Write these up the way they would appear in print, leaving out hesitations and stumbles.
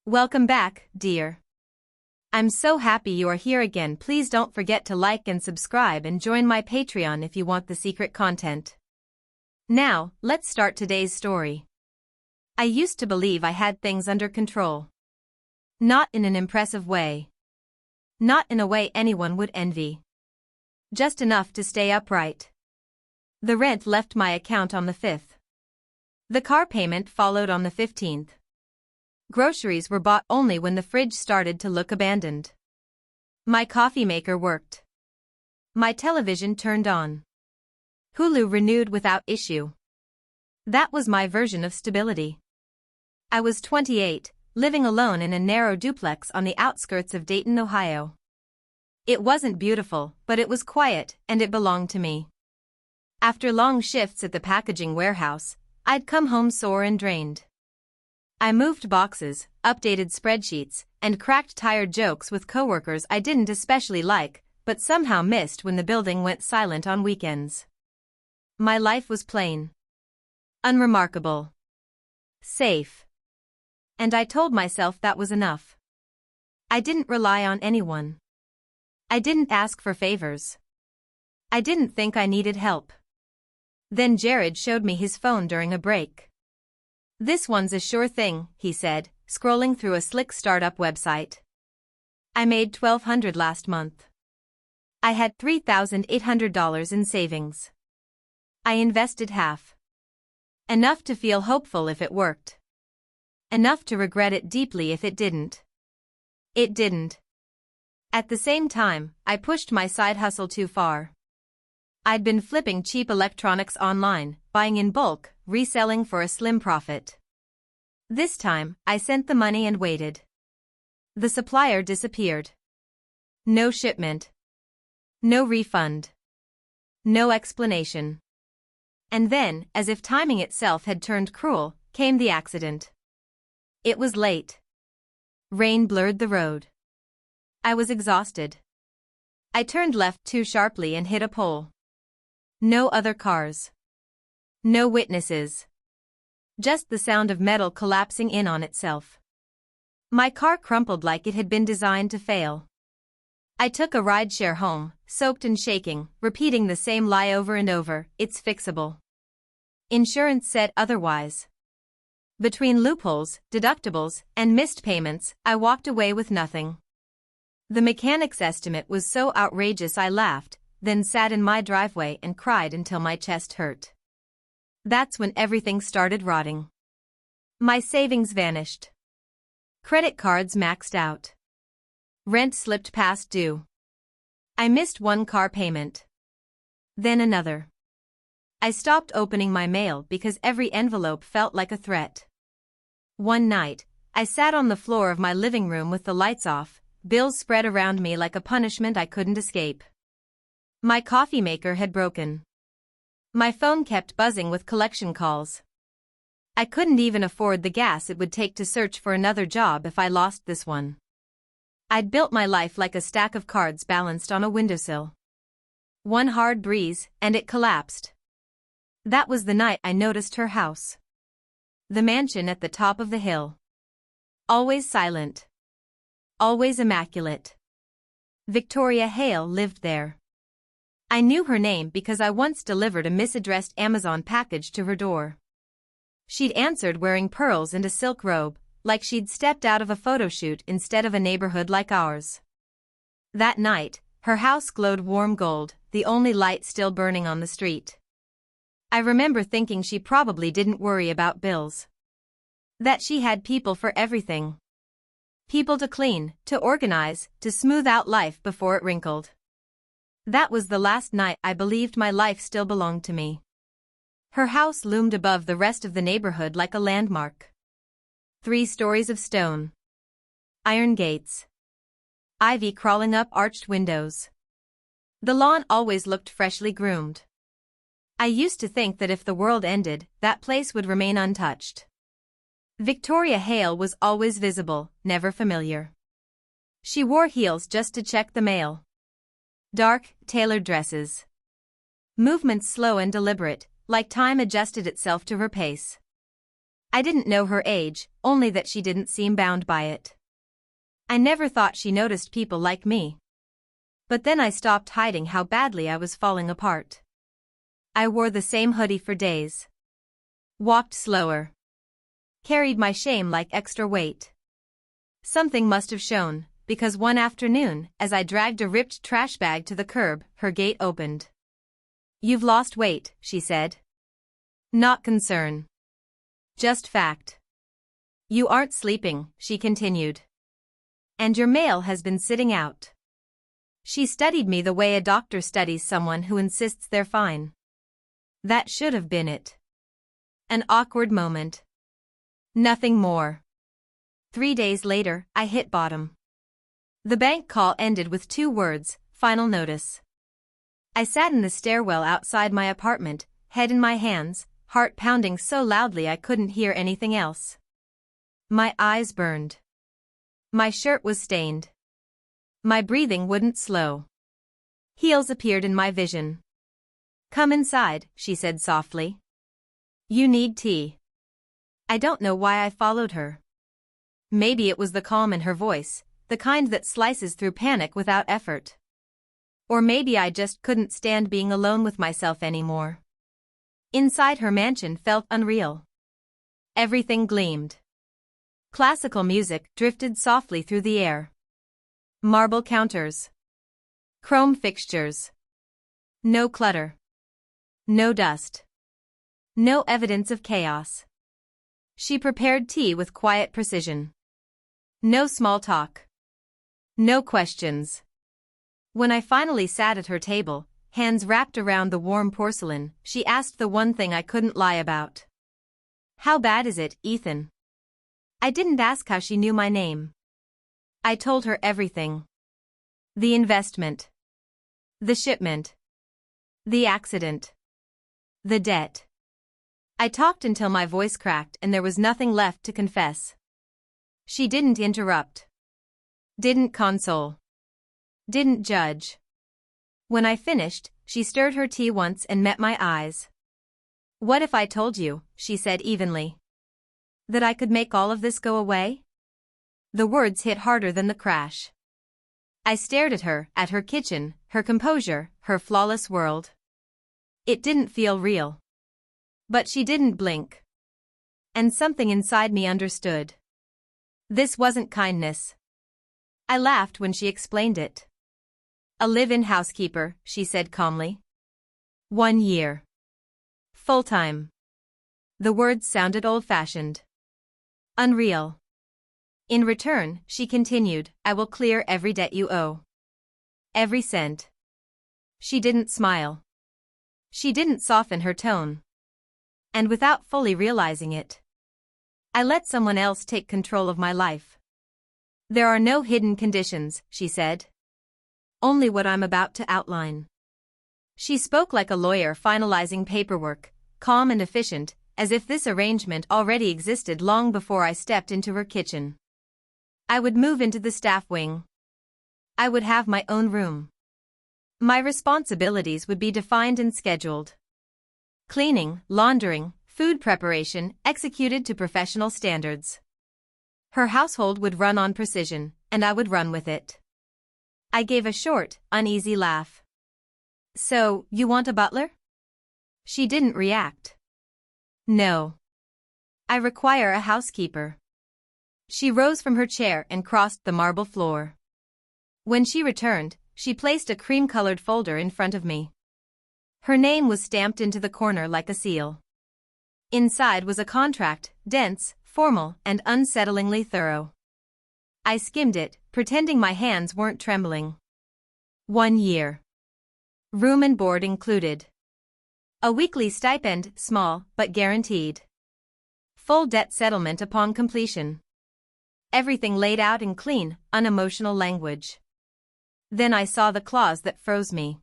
Welcome back, dear. I'm so happy you are here again. Please don't forget to like and subscribe and join my Patreon if you want the secret content. Now, let's start today's story. I used to believe I had things under control. Not in an impressive way. Not in a way anyone would envy. Just enough to stay upright. The rent left my account on the 5th. The car payment followed on the 15th. Groceries were bought only when the fridge started to look abandoned. My coffee maker worked. My television turned on. Hulu renewed without issue. That was my version of stability. I was 28, living alone in a narrow duplex on the outskirts of Dayton, Ohio. It wasn't beautiful, but it was quiet, and it belonged to me. After long shifts at the packaging warehouse, I'd come home sore and drained. I moved boxes, updated spreadsheets, and cracked tired jokes with coworkers I didn't especially like, but somehow missed when the building went silent on weekends. My life was plain. Unremarkable. Safe. And I told myself that was enough. I didn't rely on anyone. I didn't ask for favors. I didn't think I needed help. Then Jared showed me his phone during a break. "This one's a sure thing," he said, scrolling through a slick startup website. I made $1,200 last month. I had $3,800 in savings. I invested half. Enough to feel hopeful if it worked. Enough to regret it deeply if it didn't. It didn't. At the same time, I pushed my side hustle too far. I'd been flipping cheap electronics online, buying in bulk, reselling for a slim profit. This time, I sent the money and waited. The supplier disappeared. No shipment. No refund. No explanation. And then, as if timing itself had turned cruel, came the accident. It was late. Rain blurred the road. I was exhausted. I turned left too sharply and hit a pole. No other cars. No witnesses. Just the sound of metal collapsing in on itself. My car crumpled like it had been designed to fail. I took a rideshare home, soaked and shaking, repeating the same lie over and over: "It's fixable." Insurance said otherwise. Between loopholes, deductibles, and missed payments, I walked away with nothing. The mechanic's estimate was so outrageous I laughed, then sat in my driveway and cried until my chest hurt. That's when everything started rotting. My savings vanished. Credit cards maxed out. Rent slipped past due. I missed one car payment. Then another. I stopped opening my mail because every envelope felt like a threat. One night, I sat on the floor of my living room with the lights off, bills spread around me like a punishment I couldn't escape. My coffee maker had broken. My phone kept buzzing with collection calls. I couldn't even afford the gas it would take to search for another job if I lost this one. I'd built my life like a stack of cards balanced on a windowsill. One hard breeze, and it collapsed. That was the night I noticed her house. The mansion at the top of the hill. Always silent. Always immaculate. Victoria Hale lived there. I knew her name because I once delivered a misaddressed Amazon package to her door. She'd answered wearing pearls and a silk robe, like she'd stepped out of a photo shoot instead of a neighborhood like ours. That night, her house glowed warm gold, the only light still burning on the street. I remember thinking she probably didn't worry about bills. That she had people for everything. People to clean, to organize, to smooth out life before it wrinkled. That was the last night I believed my life still belonged to me. Her house loomed above the rest of the neighborhood like a landmark. 3 stories of stone. Iron gates. Ivy crawling up arched windows. The lawn always looked freshly groomed. I used to think that if the world ended, that place would remain untouched. Victoria Hale was always visible, never familiar. She wore heels just to check the mail. Dark, tailored dresses. Movements slow and deliberate, like time adjusted itself to her pace. I didn't know her age, only that she didn't seem bound by it. I never thought she noticed people like me. But then I stopped hiding how badly I was falling apart. I wore the same hoodie for days. Walked slower. Carried my shame like extra weight. Something must have shown, because one afternoon, as I dragged a ripped trash bag to the curb, her gate opened. "You've lost weight," she said. "Not concern. Just fact." "You aren't sleeping," she continued. "And your mail has been sitting out." She studied me the way a doctor studies someone who insists they're fine. That should have been it. An awkward moment. Nothing more. 3 days later, I hit bottom. The bank call ended with 2 words, "Final notice." I sat in the stairwell outside my apartment, head in my hands, heart pounding so loudly I couldn't hear anything else. My eyes burned. My shirt was stained. My breathing wouldn't slow. Heels appeared in my vision. "Come inside," she said softly. "You need tea." I don't know why I followed her. Maybe it was the calm in her voice, the kind that slices through panic without effort. Or maybe I just couldn't stand being alone with myself anymore. Inside her mansion felt unreal. Everything gleamed. Classical music drifted softly through the air. Marble counters. Chrome fixtures. No clutter. No dust. No evidence of chaos. She prepared tea with quiet precision. No small talk. No questions. When I finally sat at her table, hands wrapped around the warm porcelain, she asked the one thing I couldn't lie about. "How bad is it, Ethan?" I didn't ask how she knew my name. I told her everything. The investment. The shipment. The accident. The debt. I talked until my voice cracked and there was nothing left to confess. She didn't interrupt. Didn't console. Didn't judge. When I finished, she stirred her tea once and met my eyes. "What if I told you," she said evenly, "that I could make all of this go away?" The words hit harder than the crash. I stared at her kitchen, her composure, her flawless world. It didn't feel real. But she didn't blink. And something inside me understood. This wasn't kindness. I laughed when she explained it. "A live-in housekeeper," she said calmly. 1 year. Full-time. The words sounded old-fashioned. Unreal. "In return," she continued, "I will clear every debt you owe. Every cent." She didn't smile. She didn't soften her tone. And without fully realizing it, I let someone else take control of my life. "There are no hidden conditions," she said. "Only what I'm about to outline." She spoke like a lawyer finalizing paperwork, calm and efficient, as if this arrangement already existed long before I stepped into her kitchen. I would move into the staff wing. I would have my own room. My responsibilities would be defined and scheduled. Cleaning, laundering, food preparation, executed to professional standards. Her household would run on precision, and I would run with it. I gave a short, uneasy laugh. "So, you want a butler?" She didn't react. "No. I require a housekeeper." She rose from her chair and crossed the marble floor. When she returned, she placed a cream-colored folder in front of me. Her name was stamped into the corner like a seal. Inside was a contract, dense, formal, and unsettlingly thorough. I skimmed it, pretending my hands weren't trembling. 1 year. Room and board included. A weekly stipend, small, but guaranteed. Full debt settlement upon completion. Everything laid out in clean, unemotional language. Then I saw the clause that froze me.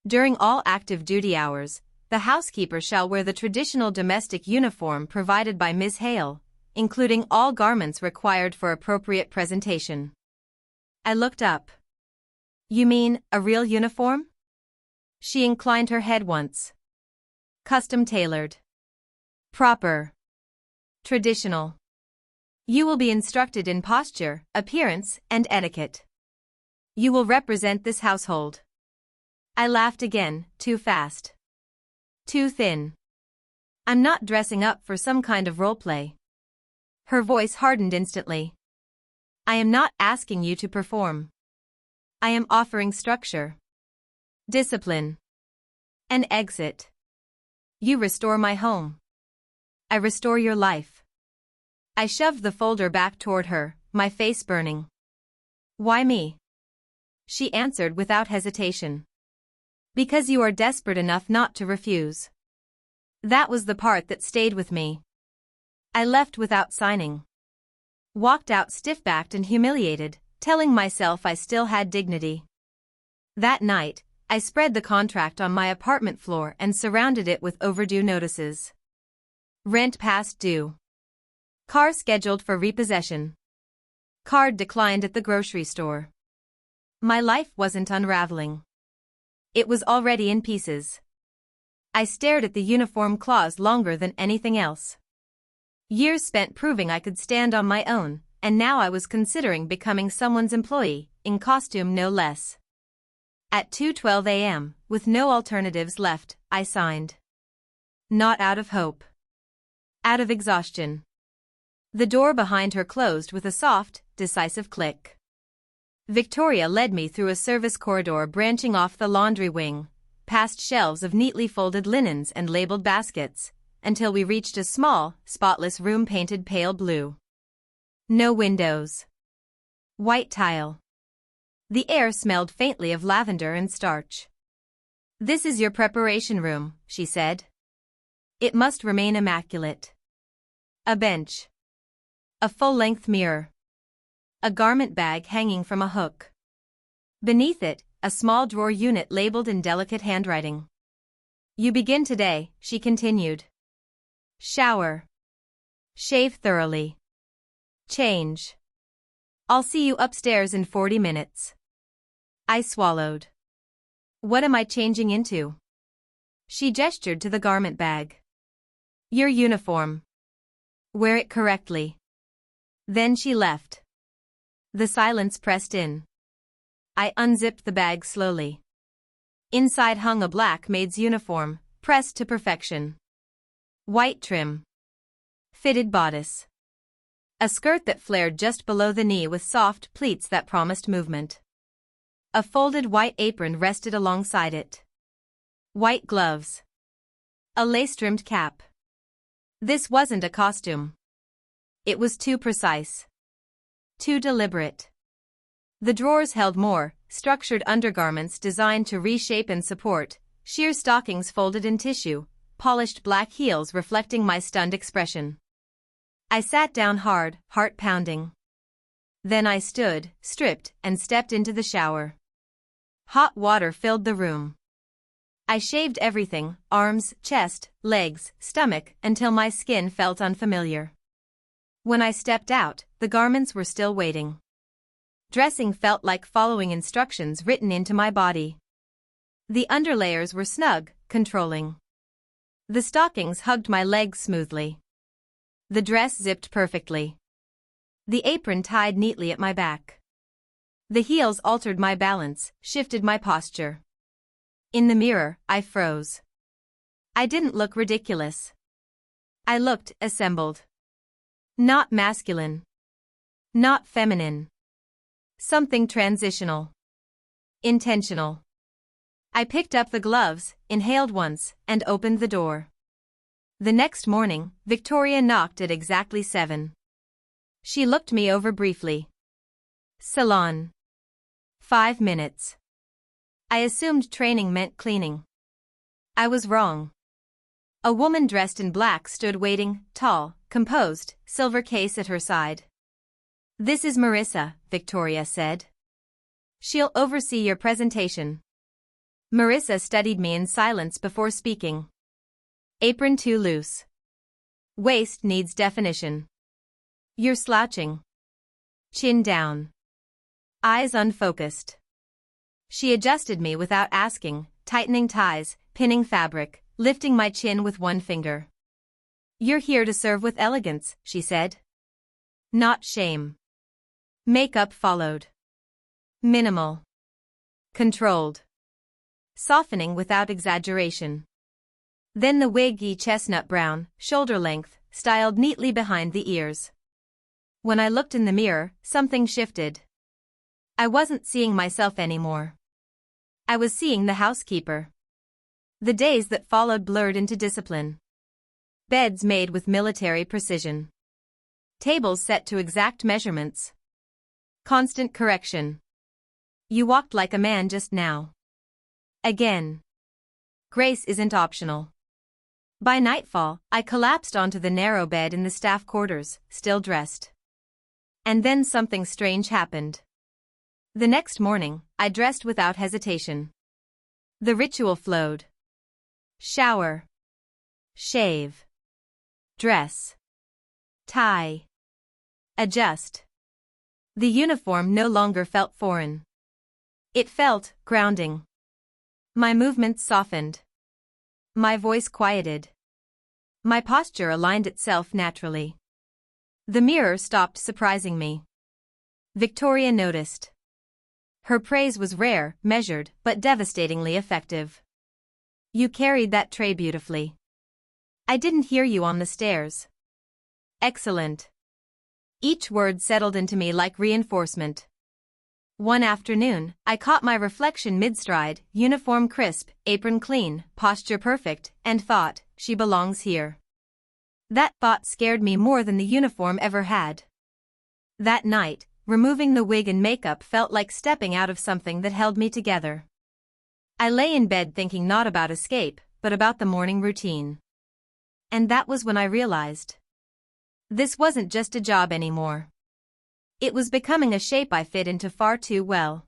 During all active duty hours, the housekeeper shall wear the traditional domestic uniform provided by Ms. Hale, including all garments required for appropriate presentation. I looked up. "You mean, a real uniform?" She inclined her head once. "Custom tailored. Proper. Traditional. You will be instructed in posture, appearance, and etiquette. You will represent this household. I laughed again, too fast. Too thin. I'm not dressing up for some kind of role play. Her voice hardened instantly. I am not asking you to perform. I am offering structure. Discipline. An exit. You restore my home. I restore your life. I shoved the folder back toward her, my face burning. Why me? She answered without hesitation. Because you are desperate enough not to refuse. That was the part that stayed with me. I left without signing. Walked out stiff-backed and humiliated, telling myself I still had dignity. That night, I spread the contract on my apartment floor and surrounded it with overdue notices. Rent past due. Car scheduled for repossession. Card declined at the grocery store. My life wasn't unraveling. It was already in pieces. I stared at the uniform clause longer than anything else. Years spent proving I could stand on my own, and now I was considering becoming someone's employee, in costume no less. At 2:12 a.m., with no alternatives left, I signed. Not out of hope. Out of exhaustion. The door behind her closed with a soft, decisive click. Victoria led me through a service corridor branching off the laundry wing, past shelves of neatly folded linens and labeled baskets, until we reached a small, spotless room painted pale blue. No windows. White tile. The air smelled faintly of lavender and starch. This is your preparation room, she said. It must remain immaculate. A bench. A full-length mirror. A garment bag hanging from a hook. Beneath it, a small drawer unit labeled in delicate handwriting. You begin today, she continued. Shower. Shave thoroughly. Change. I'll see you upstairs in 40 minutes. I swallowed. What am I changing into? She gestured to the garment bag. Your uniform. Wear it correctly. Then she left. The silence pressed in. I unzipped the bag slowly. Inside hung a black maid's uniform, pressed to perfection. White trim. Fitted bodice. A skirt that flared just below the knee with soft pleats that promised movement. A folded white apron rested alongside it. White gloves. A lace-trimmed cap. This wasn't a costume. It was too precise. Too deliberate. The drawers held more, structured undergarments designed to reshape and support, sheer stockings folded in tissue, polished black heels reflecting my stunned expression. I sat down hard, heart pounding. Then I stood, stripped, and stepped into the shower. Hot water filled the room. I shaved everything, arms, chest, legs, stomach, until my skin felt unfamiliar. When I stepped out, the garments were still waiting. Dressing felt like following instructions written into my body. The underlayers were snug, controlling. The stockings hugged my legs smoothly. The dress zipped perfectly. The apron tied neatly at my back. The heels altered my balance, shifted my posture. In the mirror, I froze. I didn't look ridiculous. I looked assembled. Not masculine. Not feminine. Something transitional. Intentional. I picked up the gloves, inhaled once, and opened the door. The next morning, Victoria knocked at exactly 7. She looked me over briefly. Salon. 5 minutes. I assumed training meant cleaning. I was wrong. A woman dressed in black stood waiting, tall, composed, silver case at her side. This is Marissa, Victoria said. She'll oversee your presentation. Marissa studied me in silence before speaking. Apron too loose. Waist needs definition. You're slouching. Chin down. Eyes unfocused. She adjusted me without asking, tightening ties, pinning fabric, lifting my chin with one finger. You're here to serve with elegance, she said. Not shame. Makeup followed. Minimal. Controlled. Softening without exaggeration. Then the wig, chestnut brown, shoulder length, styled neatly behind the ears. When I looked in the mirror, something shifted. I wasn't seeing myself anymore. I was seeing the housekeeper. The days that followed blurred into discipline. Beds made with military precision. Tables set to exact measurements. Constant correction. You walked like a man just now. Again. Grace isn't optional. By nightfall, I collapsed onto the narrow bed in the staff quarters, still dressed. And then something strange happened. The next morning, I dressed without hesitation. The ritual flowed. Shower. Shave. Dress. Tie. Adjust. The uniform no longer felt foreign. It felt grounding. My movements softened. My voice quieted. My posture aligned itself naturally. The mirror stopped surprising me. Victoria noticed. Her praise was rare, measured, but devastatingly effective. You carried that tray beautifully. I didn't hear you on the stairs. Excellent. Each word settled into me like reinforcement. One afternoon, I caught my reflection mid-stride, uniform crisp, apron clean, posture perfect, and thought, she belongs here. That thought scared me more than the uniform ever had. That night, removing the wig and makeup felt like stepping out of something that held me together. I lay in bed thinking not about escape, but about the morning routine. And that was when I realized. This wasn't just a job anymore. It was becoming a shape I fit into far too well.